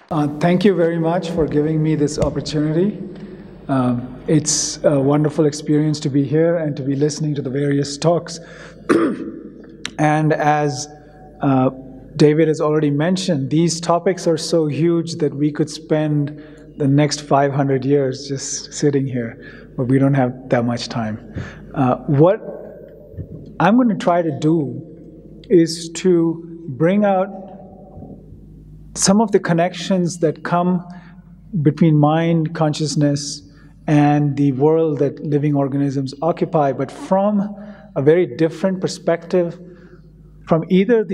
Thank you very much for giving me this opportunity. It's a wonderful experience to be here and to be listening to the various talks. And as David has already mentioned, these topics are so huge that we could spend the next 500 years just sitting here, but we don't have that much time. What I'm going to try to do is to bring out some of the connections that come between mind, consciousness, and the world that living organisms occupy, but from a very different perspective, from either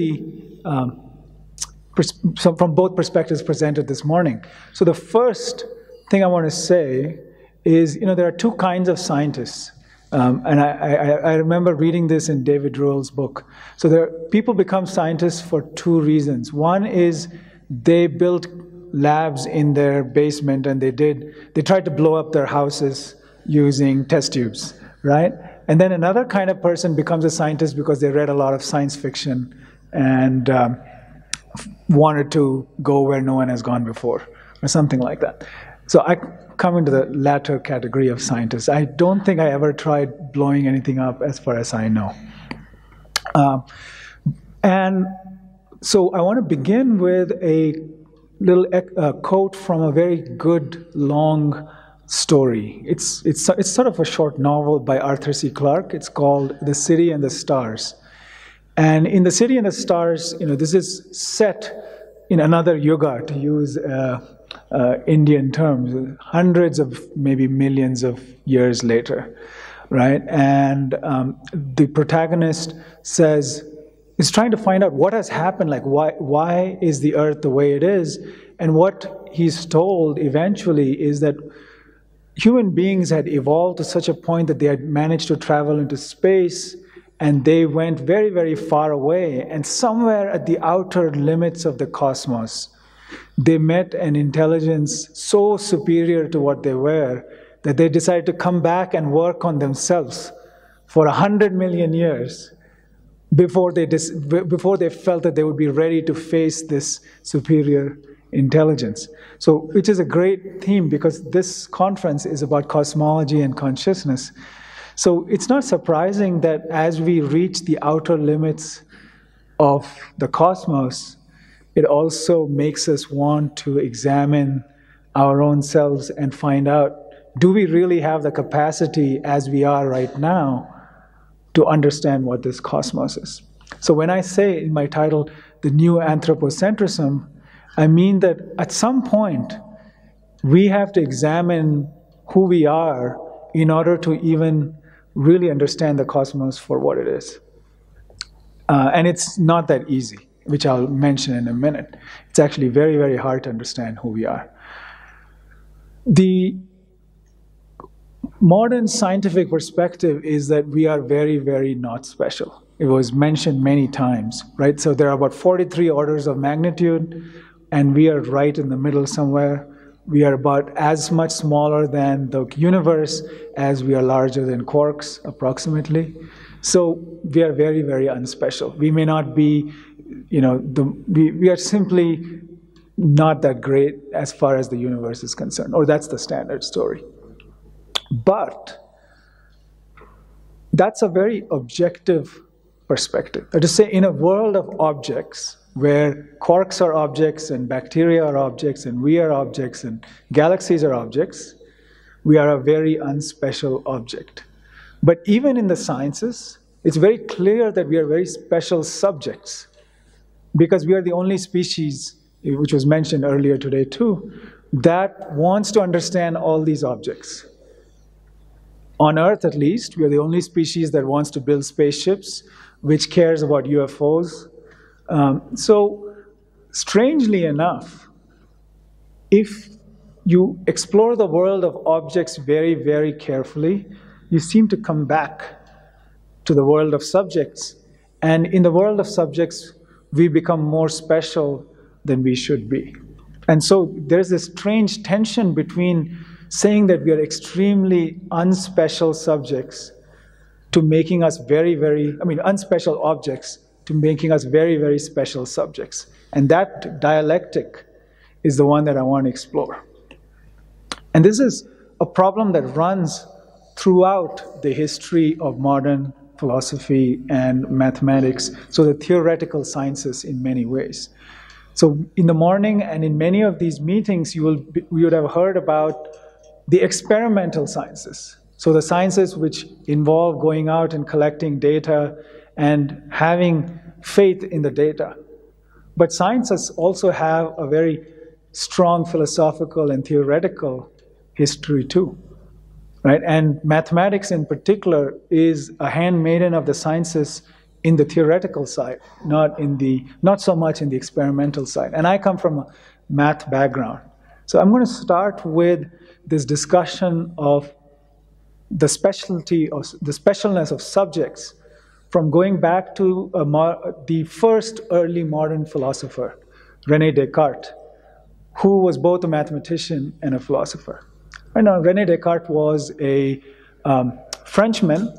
from both perspectives presented this morning. So the first thing I want to say is, there are two kinds of scientists. And I remember reading this in David Ruell's book. So people become scientists for two reasons. One is they built labs in their basement and they tried to blow up their houses using test tubes, right? And then another kind of person becomes a scientist because they read a lot of science fiction and wanted to go where no one has gone before, or something like that. So I come into the latter category of scientists. I don't think I ever tried blowing anything up as far as I know. And so I want to begin with a little quote from a very good long story. It's sort of a short novel by Arthur C. Clarke. It's called The City and the Stars. And in The City and the Stars, this is set in another yuga, to use Indian terms, hundreds of maybe millions of years later, right? And the protagonist is trying to find out what has happened, like why is the earth the way it is? And what he's told eventually is that human beings had evolved to such a point that they had managed to travel into space, and they went very, very far away, and somewhere at the outer limits of the cosmos, they met an intelligence so superior to what they were that they decided to come back and work on themselves for 100 million years before they felt that they would be ready to face this superior intelligence. So, which is a great theme, because this conference is about cosmology and consciousness. So it's not surprising that as we reach the outer limits of the cosmos, it also makes us want to examine our own selves and find out, do we really have the capacity as we are right now to understand what this cosmos is? So when I say in my title, The New Anthropocentrism, I mean that at some point, we have to examine who we are in order to even really understand the cosmos for what it is. And it's not that easy, which I'll mention in a minute. It's actually very, very hard to understand who we are. The modern scientific perspective is that we are very, very not special. It was mentioned many times, right? So there are about 43 orders of magnitude, and we are right in the middle somewhere. We are about as much smaller than the universe as we are larger than quarks, approximately. So we are very, very unspecial. We may not be, we are simply not that great as far as the universe is concerned, or that's the standard story. But that's a very objective perspective. To say, in a world of objects, where quarks are objects and bacteria are objects and we are objects and galaxies are objects, we are a very unspecial object. But even in the sciences, it's very clear that we are very special subjects, because we are the only species, which was mentioned earlier today too, that wants to understand all these objects. On Earth, at least, we are the only species that wants to build spaceships, which cares about UFOs. So, strangely enough, if you explore the world of objects very, very carefully, you seem to come back to the world of subjects. And in the world of subjects, we become more special than we should be. And so there's this strange tension between saying that we are extremely unspecial subjects to making us very, very, unspecial objects to making us very, very special subjects. And that dialectic is the one that I want to explore. And this is a problem that runs throughout the history of modern philosophy and mathematics, so the theoretical sciences in many ways. So in the morning and in many of these meetings, you would have heard about the experimental sciences. So the sciences which involve going out and collecting data and having faith in the data. But sciences also have a very strong philosophical and theoretical history too, right? And mathematics in particular is a handmaiden of the sciences in the theoretical side, not so much in the experimental side. And I come from a math background. So I'm going to start with this discussion of the specialness of subjects from going back to the first early modern philosopher, René Descartes, who was both a mathematician and a philosopher. Right now, René Descartes was a Frenchman,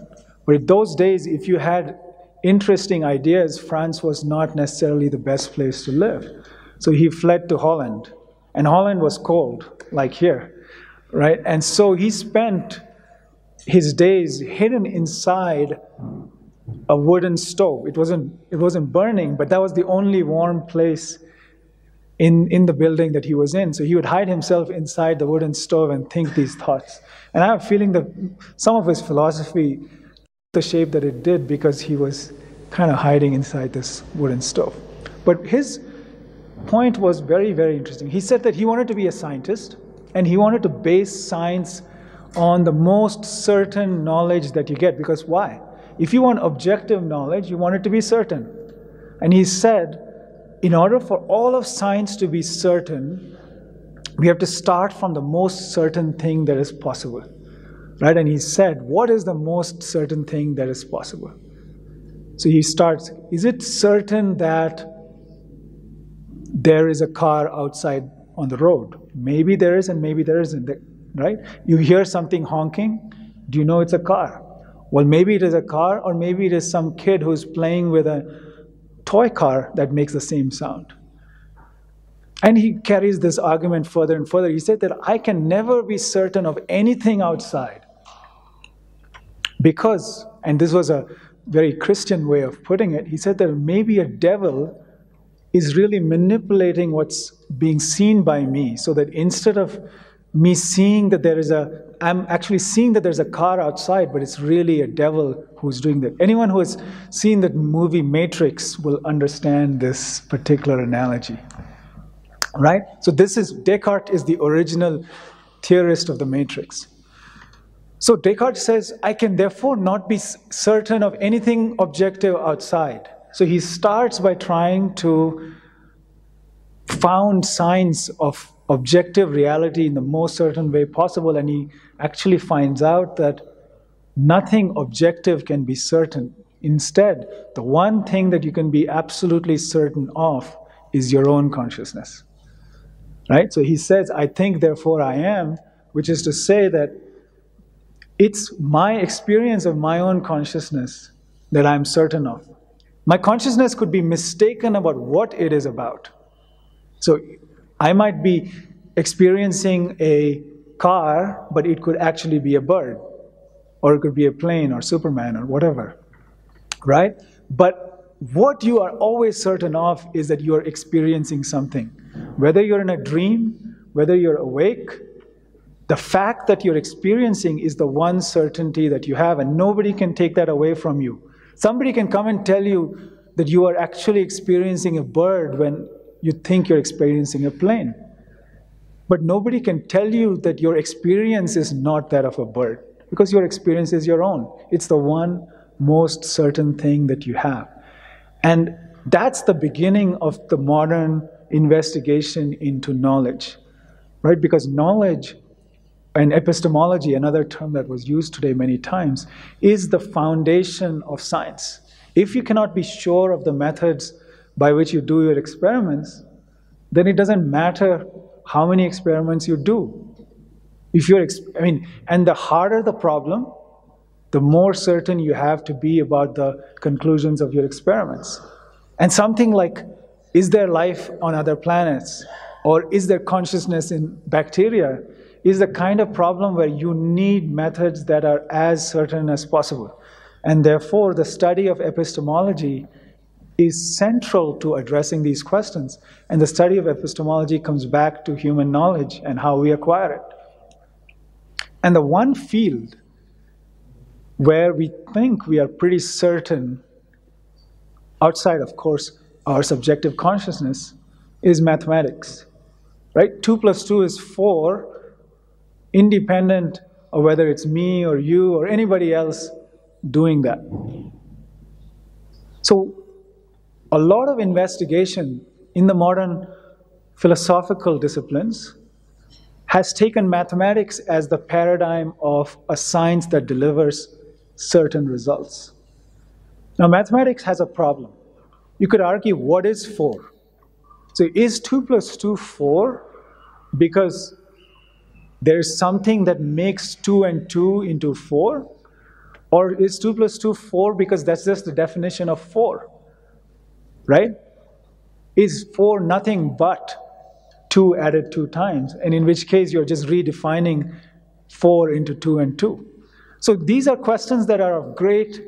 but in those days, if you had interesting ideas, France was not necessarily the best place to live. So he fled to Holland, and Holland was cold, like here, right? And so he spent his days hidden inside a wooden stove. It wasn't burning, but that was the only warm place in the building that he was in. So he would hide himself inside the wooden stove and think these thoughts. And I have a feeling that some of his philosophy, the shape that it did, because he was kind of hiding inside this wooden stove. But his point was very, very interesting. He said that he wanted to be a scientist, and he wanted to base science on the most certain knowledge that you get. Because why? If you want objective knowledge, you want it to be certain. And he said, in order for all of science to be certain, we have to start from the most certain thing that is possible. Right? And he said, what is the most certain thing that is possible? So he starts, is it certain that there is a car outside on the road? Maybe there is and maybe there isn't, right? You hear something honking, do you know it's a car? Well, maybe it is a car, or maybe it is some kid who's playing with a toy car that makes the same sound. And he carries this argument further and further. He said that I can never be certain of anything outside because, and this was a very Christian way of putting it, he said that maybe a devil is really manipulating what's being seen by me, so that instead of me seeing that I'm actually seeing that there's a car outside, but it's really a devil who's doing that. Anyone who has seen that movie Matrix will understand this particular analogy, right? So Descartes is the original theorist of the Matrix. So Descartes says, I can therefore not be certain of anything objective outside. So he starts by trying to found science of objective reality in the most certain way possible, and he actually finds out that nothing objective can be certain. Instead, the one thing that you can be absolutely certain of is your own consciousness. Right? So he says, I think, therefore I am, which is to say that it's my experience of my own consciousness that I'm certain of. My consciousness could be mistaken about what it is about. So I might be experiencing a car, but it could actually be a bird, or it could be a plane, or Superman, or whatever, right? But what you are always certain of is that you are experiencing something. Whether you're in a dream, whether you're awake, the fact that you're experiencing is the one certainty that you have, and nobody can take that away from you. Somebody can come and tell you that you are actually experiencing a bird when you think you're experiencing a plane. But nobody can tell you that your experience is not that of a bird, because your experience is your own. It's the one most certain thing that you have. And that's the beginning of the modern investigation into knowledge, right? Because knowledge and epistemology, another term that was used today many times, is the foundation of science. If you cannot be sure of the methods by which you do your experiments, then it doesn't matter how many experiments you do. If you're, and the harder the problem, the more certain you have to be about the conclusions of your experiments. And something like, is there life on other planets? or is there consciousness in bacteria, is the kind of problem where you need methods that are as certain as possible. And therefore, the study of epistemology is central to addressing these questions. And the study of epistemology comes back to human knowledge and how we acquire it. And the one field where we think we are pretty certain, outside, of course, our subjective consciousness, is mathematics. Right? 2 + 2 is 4, independent of whether it's me or you or anybody else doing that. So, a lot of investigation in the modern philosophical disciplines has taken mathematics as the paradigm of a science that delivers certain results. Now, mathematics has a problem. You could argue, what is 4? So is 2 + 2 4 because there's something that makes 2 and 2 into 4? Or is 2 + 2 4 because that's just the definition of 4? Right? Is 4 nothing but 2 added 2 times? And in which case you're just redefining 4 into 2 and 2. So these are questions that are of great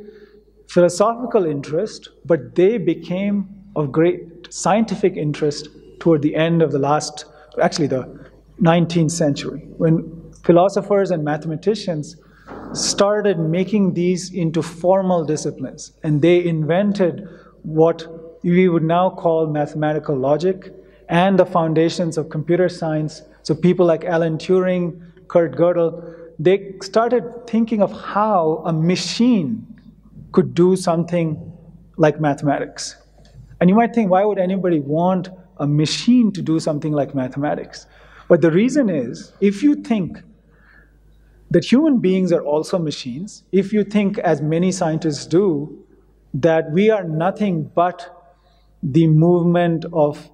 philosophical interest, but they became of great scientific interest toward the end of the 19th century, when philosophers and mathematicians started making these into formal disciplines. And they invented what we would now call mathematical logic and the foundations of computer science. So people like Alan Turing, Kurt Gödel, they started thinking of how a machine could do something like mathematics. And you might think, why would anybody want a machine to do something like mathematics? But the reason is, if you think that human beings are also machines, if you think, as many scientists do, that we are nothing but the movement of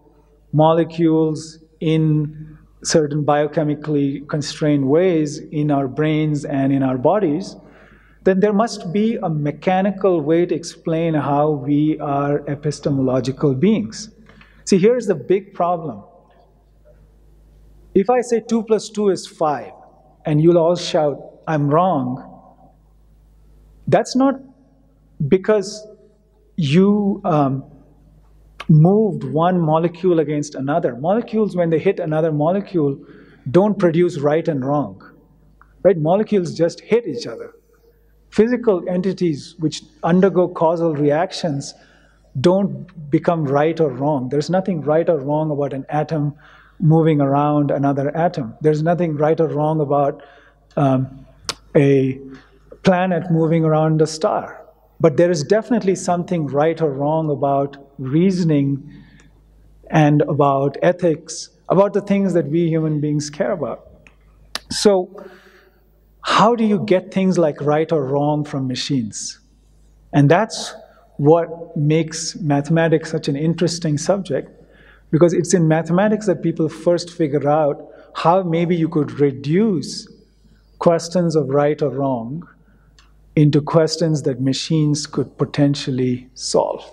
molecules in certain biochemically constrained ways in our brains and in our bodies, then there must be a mechanical way to explain how we are epistemological beings. See, here's the big problem. If I say 2 + 2 is 5, and you'll all shout, I'm wrong, that's not because you moved one molecule against another. Molecules, when they hit another molecule, don't produce right and wrong. Right? Molecules just hit each other. Physical entities which undergo causal reactions don't become right or wrong. There's nothing right or wrong about an atom moving around another atom. There's nothing right or wrong about a planet moving around a star. But there is definitely something right or wrong about reasoning and about ethics, about the things that we human beings care about. So, how do you get things like right or wrong from machines? And that's what makes mathematics such an interesting subject, because it's in mathematics that people first figure out how maybe you could reduce questions of right or wrong into questions that machines could potentially solve,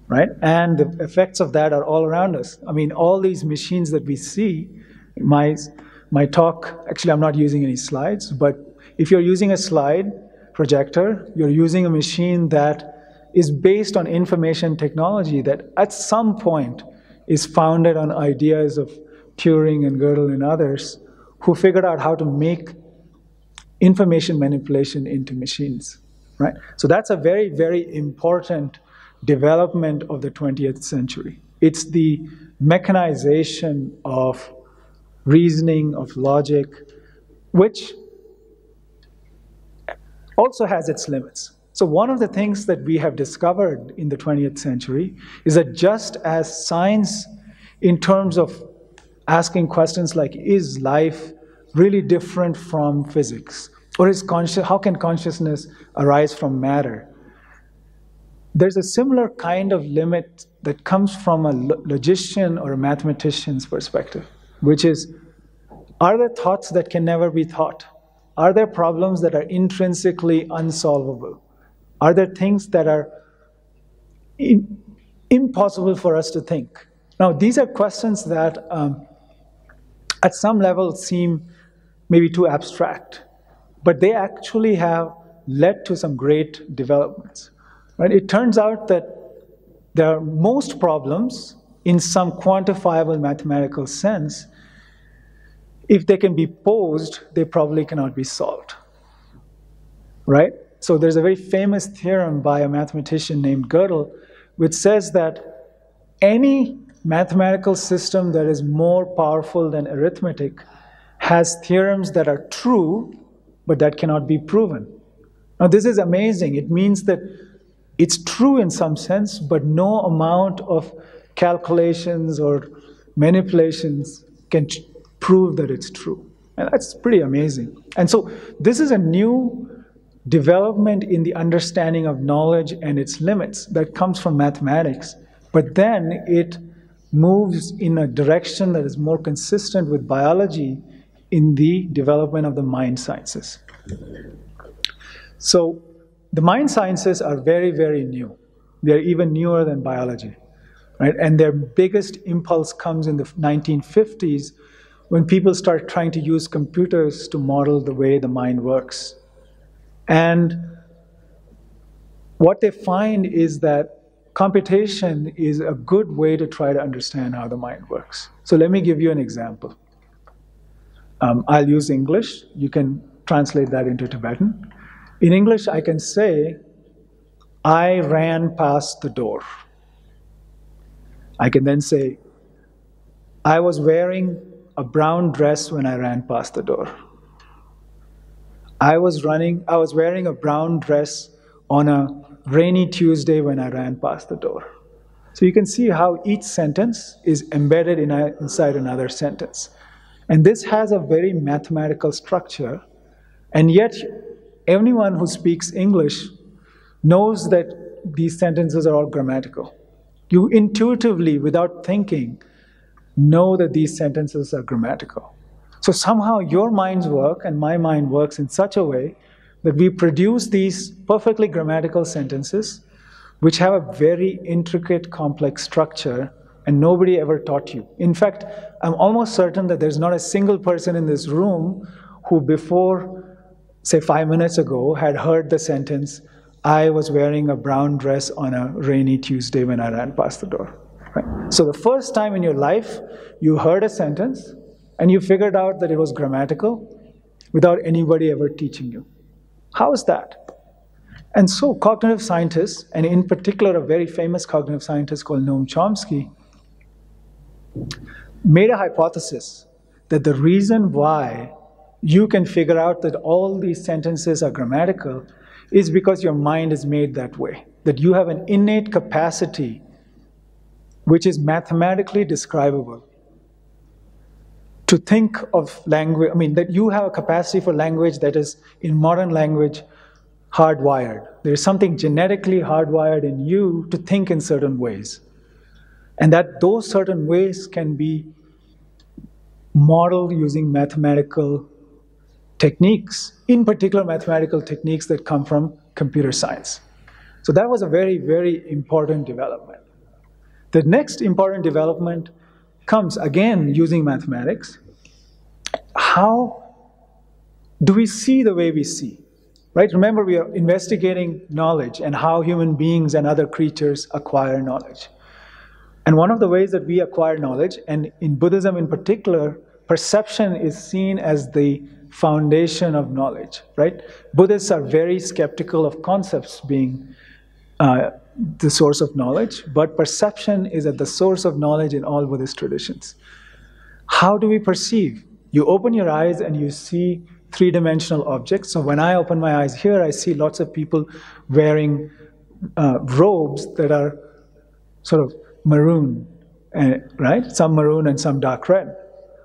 right? And the effects of that are all around us. I mean, all these machines that we see, my talk, actually I'm not using any slides, but if you're using a slide projector, you're using a machine that is based on information technology that at some point is founded on ideas of Turing and Gödel and others who figured out how to make information manipulation into machines, right? So that's a very, very important development of the 20th century. It's the mechanization of reasoning, of logic, which also has its limits. So one of the things that we have discovered in the 20th century is that just as science, in terms of asking questions like, is life really different from physics? Or how can consciousness arise from matter? There's a similar kind of limit that comes from a logician or a mathematician's perspective, which is, are there thoughts that can never be thought? Are there problems that are intrinsically unsolvable? Are there things that are impossible for us to think? Now, these are questions that at some level seem maybe too abstract, but they actually have led to some great developments. Right? It turns out that there are most problems in some quantifiable mathematical sense, if they can be posed, they probably cannot be solved. Right? So there's a very famous theorem by a mathematician named Gödel, which says that any mathematical system that is more powerful than arithmetic has theorems that are true, but that cannot be proven. Now, this is amazing. It means that it's true in some sense, but no amount of calculations or manipulations can prove that it's true. And that's pretty amazing. And so this is a new development in the understanding of knowledge and its limits that comes from mathematics. But then it moves in a direction that is more consistent with biology in the development of the mind sciences. So the mind sciences are very, very new. They're even newer than biology, right? And their biggest impulse comes in the 1950s when people start trying to use computers to model the way the mind works. And what they find is that computation is a good way to try to understand how the mind works. So let me give you an example. I'll use English. You can translate that into Tibetan. In English, I can say, I ran past the door. I can then say, I was wearing a brown dress when I ran past the door. I was wearing a brown dress on a rainy Tuesday when I ran past the door. So you can see how each sentence is embedded inside another sentence. And this has a very mathematical structure, and yet anyone who speaks English knows that these sentences are all grammatical. You intuitively, without thinking, know that these sentences are grammatical. So somehow your minds work and my mind works in such a way that we produce these perfectly grammatical sentences which have a very intricate, complex structure, and nobody ever taught you. In fact, I'm almost certain that there's not a single person in this room who before, say 5 minutes ago, had heard the sentence, I was wearing a brown dress on a rainy Tuesday when I ran past the door. Right? So the first time in your life, you heard a sentence, and you figured out that it was grammatical without anybody ever teaching you. How is that? And so cognitive scientists, and in particular a very famous cognitive scientist called Noam Chomsky, made a hypothesis that the reason why you can figure out that all these sentences are grammatical is because your mind is made that way, that you have an innate capacity which is mathematically describable to think of language, that you have a capacity for language that is, in modern language, hardwired. There is something genetically hardwired in you to think in certain ways. And that those certain ways can be modeled using mathematical techniques, in particular mathematical techniques that come from computer science. So that was a very, very important development. The next important development comes again using mathematics. How do we see the way we see? Right? Remember, we are investigating knowledge and how human beings and other creatures acquire knowledge. And one of the ways that we acquire knowledge, and in Buddhism in particular, perception is seen as the foundation of knowledge, right? Buddhists are very skeptical of concepts being the source of knowledge, but perception is at the source of knowledge in all Buddhist traditions. How do we perceive? You open your eyes and you see three-dimensional objects. So when I open my eyes here, I see lots of people wearing robes that are sort of maroon, right? Some maroon and some dark red.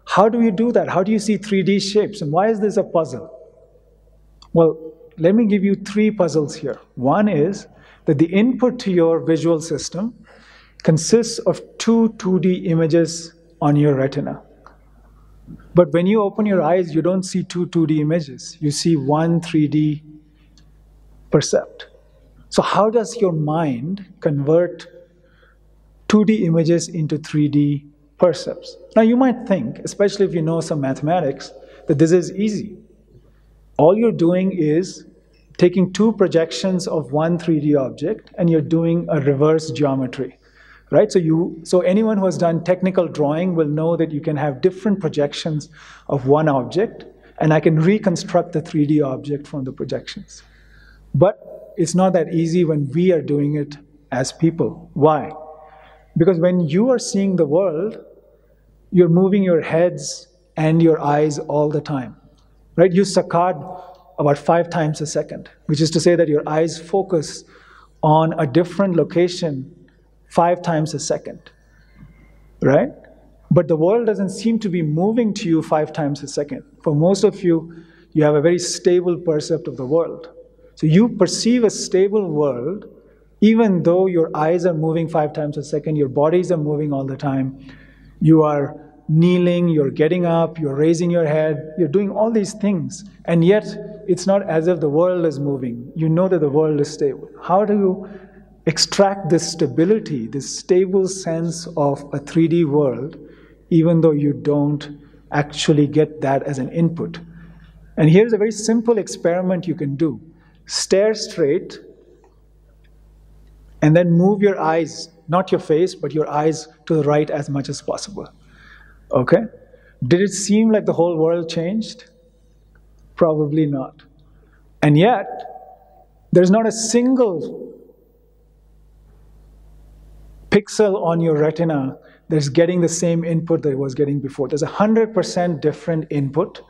How do you do that? How do you see 3D shapes? And why is this a puzzle? Well, let me give you three puzzles here. One is that the input to your visual system consists of two 2D images on your retina. But when you open your eyes, you don't see two 2D images. You see one 3D percept. So how does your mind convert 2D images into 3D percepts. Now you might think, especially if you know some mathematics, that this is easy. All you're doing is taking two projections of one 3D object and you're doing a reverse geometry, right? So anyone who has done technical drawing will know that you can have different projections of one object, and I can reconstruct the 3D object from the projections. But it's not that easy when we are doing it as people. Why? Because when you are seeing the world, you're moving your heads and your eyes all the time, right? You saccade about 5 times a second, which is to say that your eyes focus on a different location 5 times a second, right? But the world doesn't seem to be moving to you 5 times a second. For most of you, you have a very stable percept of the world. So you perceive a stable world, even though your eyes are moving 5 times a second, your bodies are moving all the time. You are kneeling, you're getting up, you're raising your head, you're doing all these things. And yet, it's not as if the world is moving. You know that the world is stable. How do you extract this stability, this stable sense of a 3D world, even though you don't actually get that as an input? And here's a very simple experiment you can do. Stare straight, and then move your eyes, not your face, but your eyes to the right as much as possible. Okay? Did it seem like the whole world changed? Probably not. And yet, there's not a single pixel on your retina that's getting the same input that it was getting before. There's 100% different input,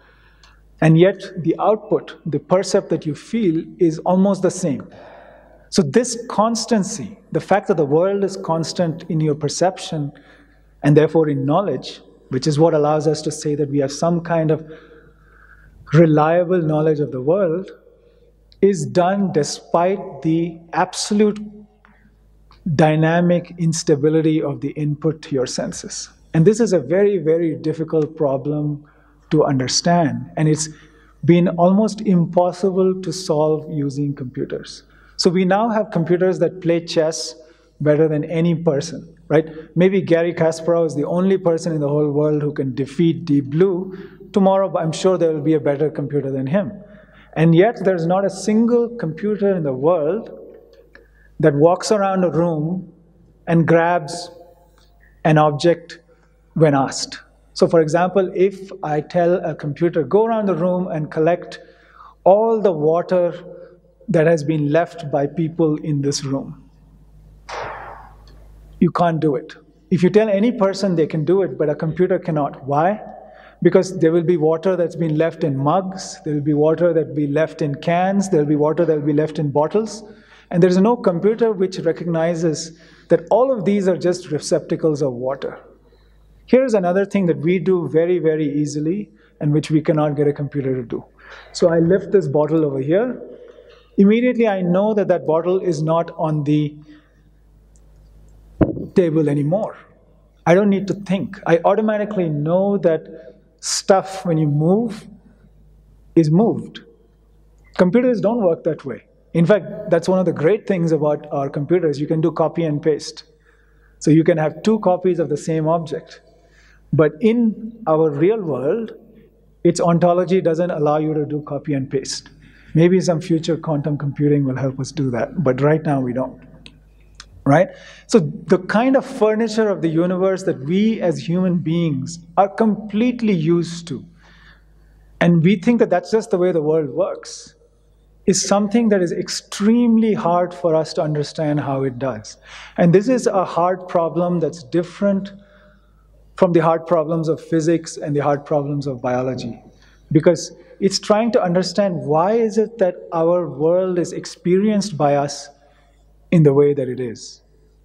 and yet the output, the percept that you feel, is almost the same. So this constancy, the fact that the world is constant in your perception and therefore in knowledge, which is what allows us to say that we have some kind of reliable knowledge of the world, is done despite the absolute dynamic instability of the input to your senses. And this is a very, very difficult problem to understand, and it's been almost impossible to solve using computers. So we now have computers that play chess better than any person, right? Maybe Garry Kasparov is the only person in the whole world who can defeat Deep Blue. Tomorrow, I'm sure there will be a better computer than him. And yet, there's not a single computer in the world that walks around a room and grabs an object when asked. So for example, if I tell a computer, go around the room and collect all the water that has been left by people in this room, you can't do it. If you tell any person they can do it, but a computer cannot. Why? Because there will be water that's been left in mugs, there will be water that will be left in cans, there will be water that will be left in bottles, and there is no computer which recognizes that all of these are just receptacles of water. Here's another thing that we do very, very easily and which we cannot get a computer to do. So I lift this bottle over here. Immediately I know that that bottle is not on the table anymore. I don't need to think. I automatically know that stuff, when you move, is moved. Computers don't work that way. In fact, that's one of the great things about our computers. You can do copy and paste. So you can have 2 copies of the same object. But in our real world, its ontology doesn't allow you to do copy and paste. Maybe some future quantum computing will help us do that, but right now we don't. Right? So the kind of furniture of the universe that we as human beings are completely used to, and we think that that's just the way the world works, is something that is extremely hard for us to understand how it does. And this is a hard problem that's different from the hard problems of physics and the hard problems of biology. Because it's trying to understand why is it that our world is experienced by us in the way that it is.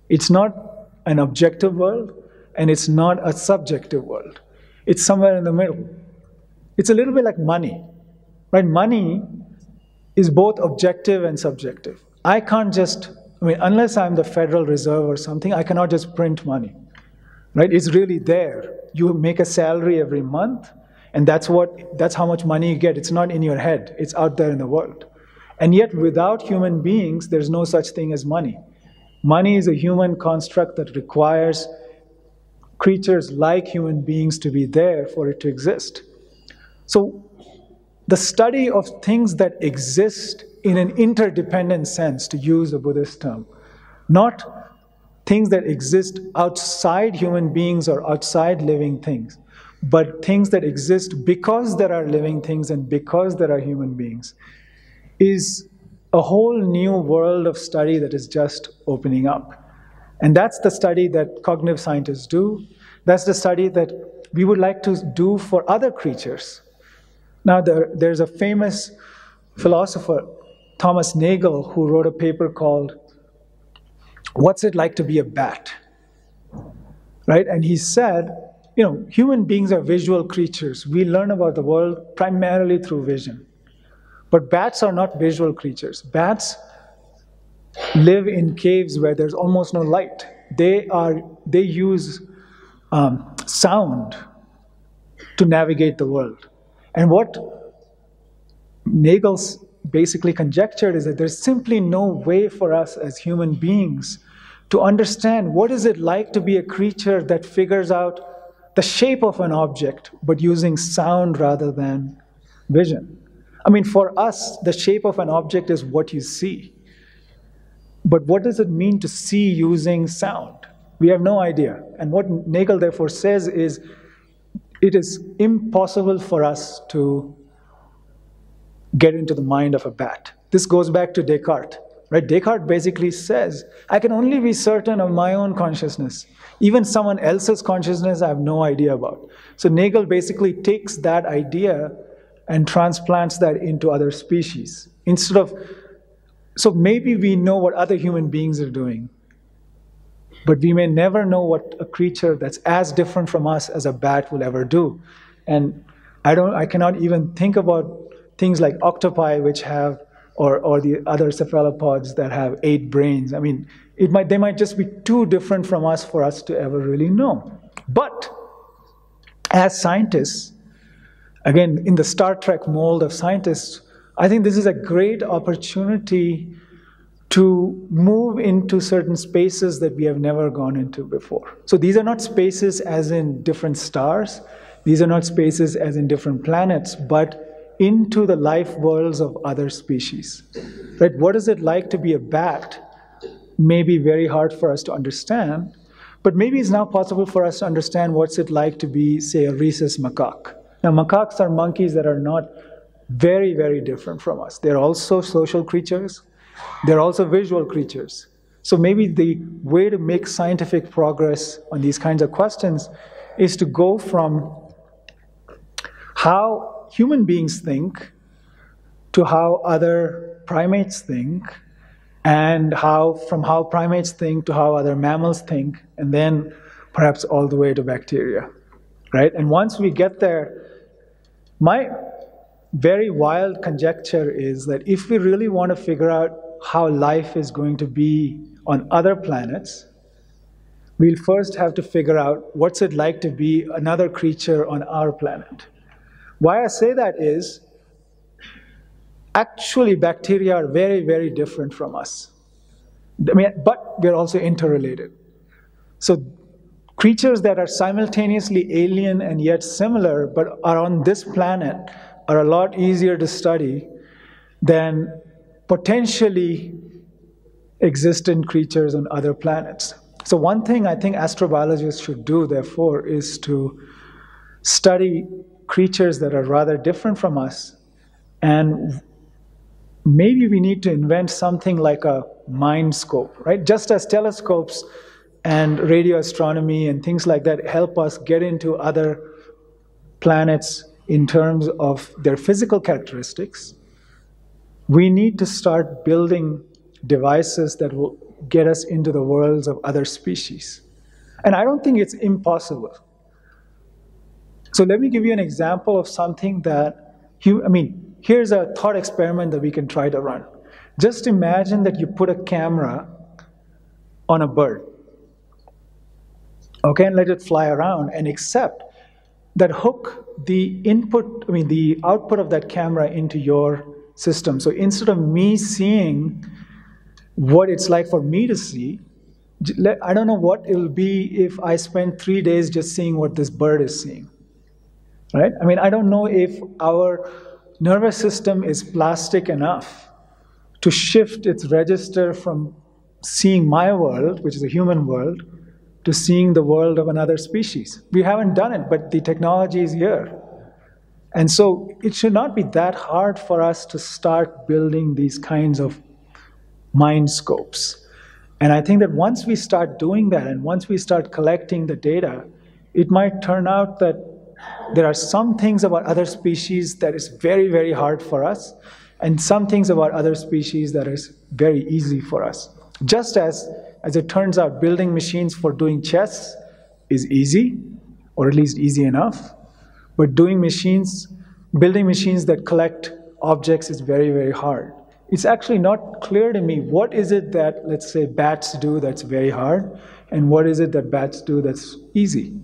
It's not an objective world, and it's not a subjective world. It's somewhere in the middle. It's a little bit like money, right? Money is both objective and subjective. I can't just, unless I'm the Federal Reserve or something, I cannot just print money, right? It's really there. You make a salary every month, and that's how much money you get. It's not in your head. It's out there in the world. And yet, without human beings, there's no such thing as money. Money is a human construct that requires creatures like human beings to be there for it to exist. So the study of things that exist in an interdependent sense, to use a Buddhist term, not things that exist outside human beings or outside living things, but things that exist because there are living things and because there are human beings, is a whole new world of study that is just opening up. And that's the study that cognitive scientists do. That's the study that we would like to do for other creatures. Now, there's a famous philosopher, Thomas Nagel, who wrote a paper called "What's It Like to Be a Bat?" Right? And he said, human beings are visual creatures. We learn about the world primarily through vision. But bats are not visual creatures. Bats live in caves where there's almost no light. They use sound to navigate the world. And what Nagel's basically conjectured is that there's simply no way for us as human beings to understand what is it like to be a creature that figures out the shape of an object, but using sound rather than vision. I mean, for us, the shape of an object is what you see. But what does it mean to see using sound? We have no idea. And what Nagel therefore says is, it is impossible for us to get into the mind of a bat. This goes back to Descartes, right? Descartes basically says, I can only be certain of my own consciousness. Even someone else's consciousness, I have no idea about. So Nagel basically takes that idea and transplants that into other species. So maybe we know what other human beings are doing, but we may never know what a creature that's as different from us as a bat will ever do. And I cannot even think about things like octopi, which have, or the other cephalopods that have 8 brains. I mean, they might just be too different from us for us to ever really know. But as scientists, again, in the Star Trek mold of scientists, I think this is a great opportunity to move into certain spaces that we have never gone into before. So these are not spaces as in different stars. These are not spaces as in different planets, but into the life worlds of other species. Right? What is it like to be a bat? May be very hard for us to understand, but maybe it's now possible for us to understand what's it like to be, say, a rhesus macaque. Now, macaques are monkeys that are not very, very different from us. They're also social creatures. They're also visual creatures. So maybe the way to make scientific progress on these kinds of questions is to go from how human beings think to how other primates think, and from how primates think to how other mammals think, and then perhaps all the way to bacteria, right? And once we get there, my very wild conjecture is that if we really want to figure out how life is going to be on other planets, we'll first have to figure out what's it like to be another creature on our planet. Why I say that is, actually bacteria are very, very different from us. I mean, but we're also interrelated. So creatures that are simultaneously alien and yet similar, but are on this planet, are a lot easier to study than potentially existent creatures on other planets. So one thing I think astrobiologists should do, therefore, is to study creatures that are rather different from us, and maybe we need to invent something like a mind scope, right? Just as telescopes and radio astronomy and things like that help us get into other planets in terms of their physical characteristics, we need to start building devices that will get us into the worlds of other species. And I don't think it's impossible. So let me give you an example of something that, here's a thought experiment that we can try to run. Just imagine that you put a camera on a bird, okay, and let it fly around, and accept that hook the output of that camera into your system. So instead of me seeing what it's like for me to see, I don't know what it will be if I spend 3 days just seeing what this bird is seeing, right? I mean, I don't know if our nervous system is plastic enough to shift its register from seeing my world, which is a human world, to seeing the world of another species. We haven't done it, but the technology is here. And so it should not be that hard for us to start building these kinds of mind scopes. And I think that once we start doing that, and once we start collecting the data, it might turn out that there are some things about other species that is very, very hard for us, and some things about other species that is very easy for us. Just as it turns out, building machines for doing chess is easy, or at least easy enough, but building machines that collect objects is very, very hard. It's actually not clear to me what is it that, let's say, bats do that's very hard, and what is it that bats do that's easy.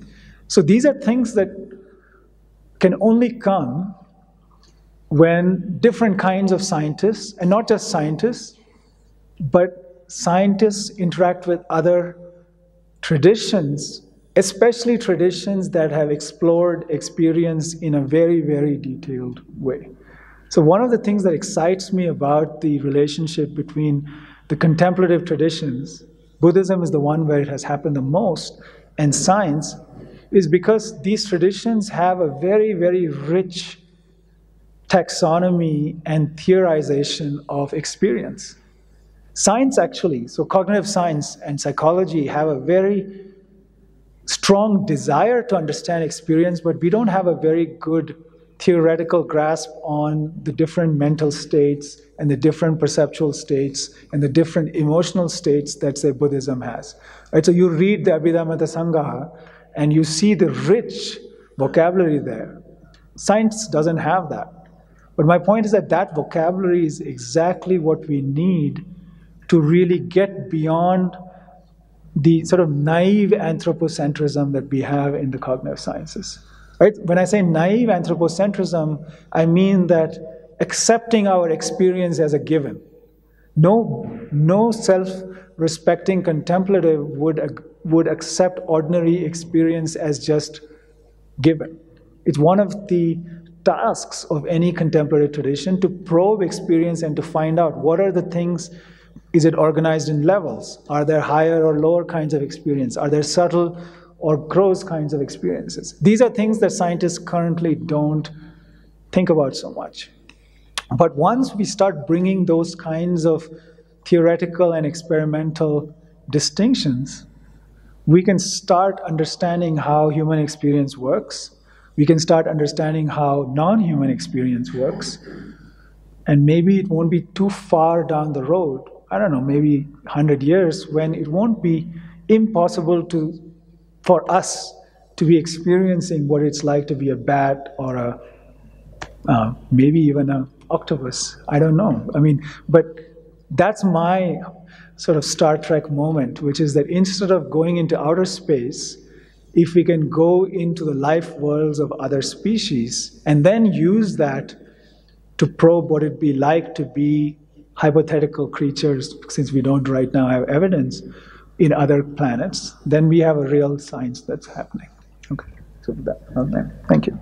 So these are things that can only come when different kinds of scientists, and not just scientists, but scientists interact with other traditions, especially traditions that have explored experience in a very, very detailed way. So one of the things that excites me about the relationship between the contemplative traditions, Buddhism is the one where it has happened the most, and science, is because these traditions have a very, very rich taxonomy and theorization of experience. Science actually, so cognitive science and psychology have a very strong desire to understand experience, but we don't have a very good theoretical grasp on the different mental states and the different perceptual states and the different emotional states that, say, Buddhism has. Right? So you read the Abhidhamma Sangaha and you see the rich vocabulary there. Science doesn't have that. But my point is that that vocabulary is exactly what we need to really get beyond the sort of naive anthropocentrism that we have in the cognitive sciences. Right? When I say naive anthropocentrism, I mean that accepting our experience as a given. No self-respecting contemplative would accept ordinary experience as just given. It's one of the tasks of any contemplative tradition to probe experience and to find out what are the things. Is it organized in levels? Are there higher or lower kinds of experience? Are there subtle or gross kinds of experiences? These are things that scientists currently don't think about so much. But once we start bringing those kinds of theoretical and experimental distinctions, we can start understanding how human experience works. We can start understanding how non-human experience works. And maybe it won't be too far down the road, I don't know, maybe 100 years, when it won't be impossible for us to be experiencing what it's like to be a bat or maybe even an octopus. I don't know. I mean, but that's my sort of Star Trek moment, which is that instead of going into outer space, if we can go into the life worlds of other species and then use that to probe what it'd be like to be hypothetical creatures, since we don't right now have evidence, in other planets, then we have a real science that's happening. Okay, so with that, thank you.